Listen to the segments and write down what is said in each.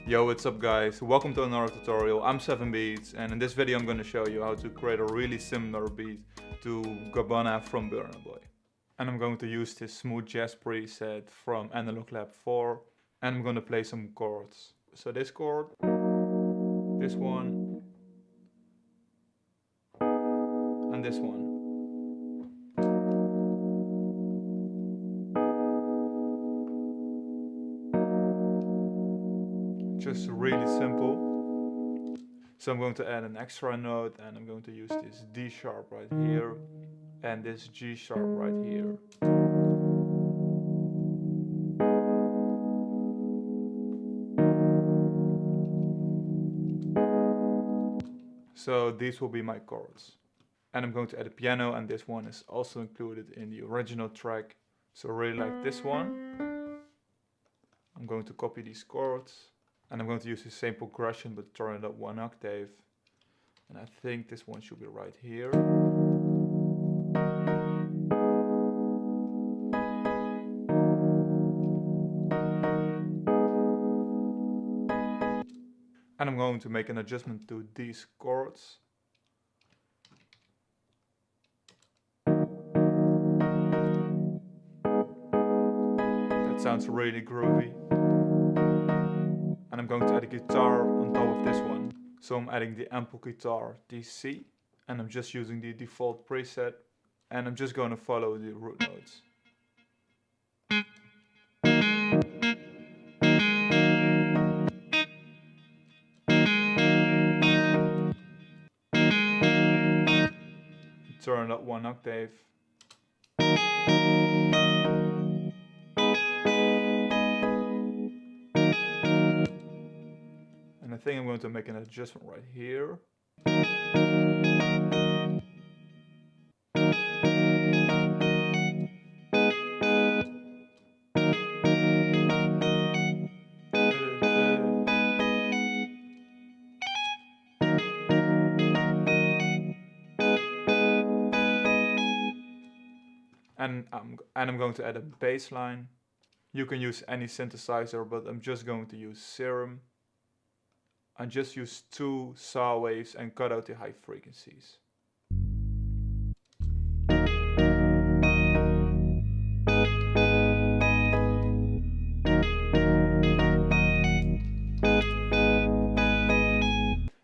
Yo, what's up guys? Welcome to another tutorial. I'm 7Beats and in this video I'm going to show you how to create a really similar beat to Burna from Burna Boy. And I'm going to use this smooth jazz preset from Analog Lab 4 and I'm going to play some chords. So this chord, this one, and this one. Just really simple. So I'm going to add an extra note and I'm going to use this D sharp right here and this G sharp right here. So these will be my chords. And I'm going to add a piano, and this one is also included in the original track. So really like this one. I'm going to copy these chords. And I'm going to use the same progression but turn it up 1 octave. And I think this one should be right here. And I'm going to make an adjustment to these chords. That sounds really groovy. And I'm going to add a guitar on top of this one. So I'm adding the ample guitar DC and I'm just using the default preset and I'm just going to follow the root notes. Turn it up 1 octave. And I think I'm going to make an adjustment right here. And I'm going to add a bass line. You can use any synthesizer, but I'm just going to use Serum. And just use 2 saw waves and cut out the high frequencies.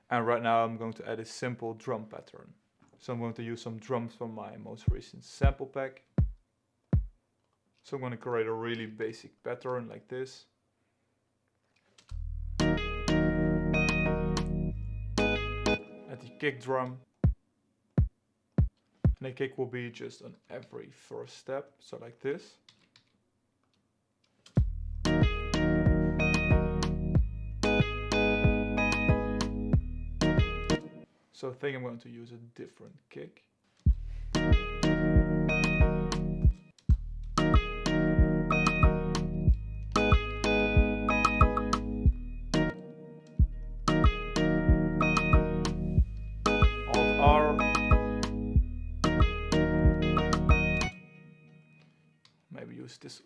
And right now I'm going to add a simple drum pattern. So I'm going to use some drums from my most recent sample pack. So I'm going to create a really basic pattern like this. At the kick drum. And the kick will be just on every first step, so like this. So I think I'm going to use a different kick. Maybe use this.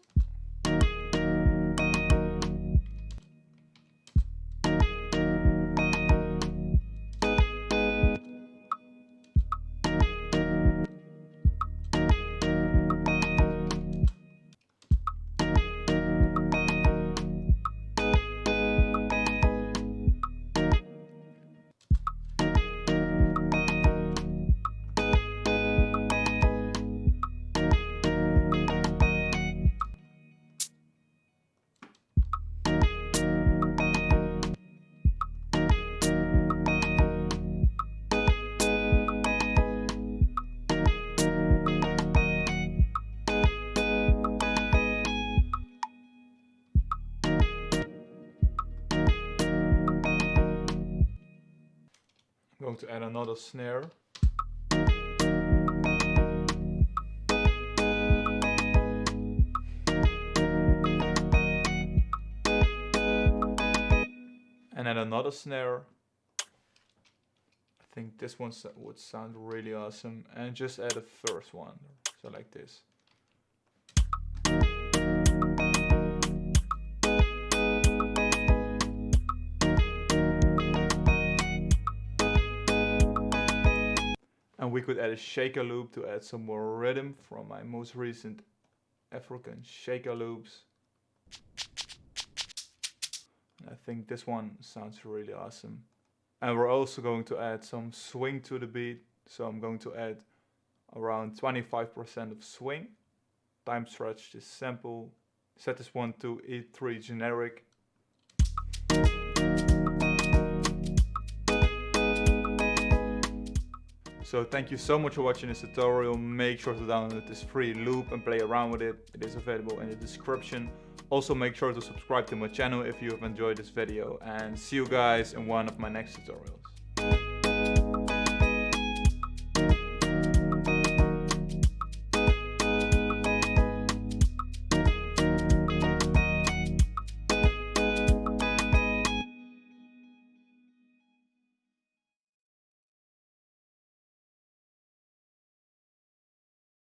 I'm going to add another snare. And add another snare. I think this one would sound really awesome. And just add a first one. So like this. And we could add a shaker loop to add some more rhythm from my most recent African shaker loops. And I think this one sounds really awesome. And we're also going to add some swing to the beat. So I'm going to add around 25% of swing. Time stretch this sample. Set this one to E3 generic. So thank you so much for watching this tutorial. Make sure to download this free loop and play around with it. It is available in the description. Also make sure to subscribe to my channel if you have enjoyed this video, and see you guys in one of my next tutorials.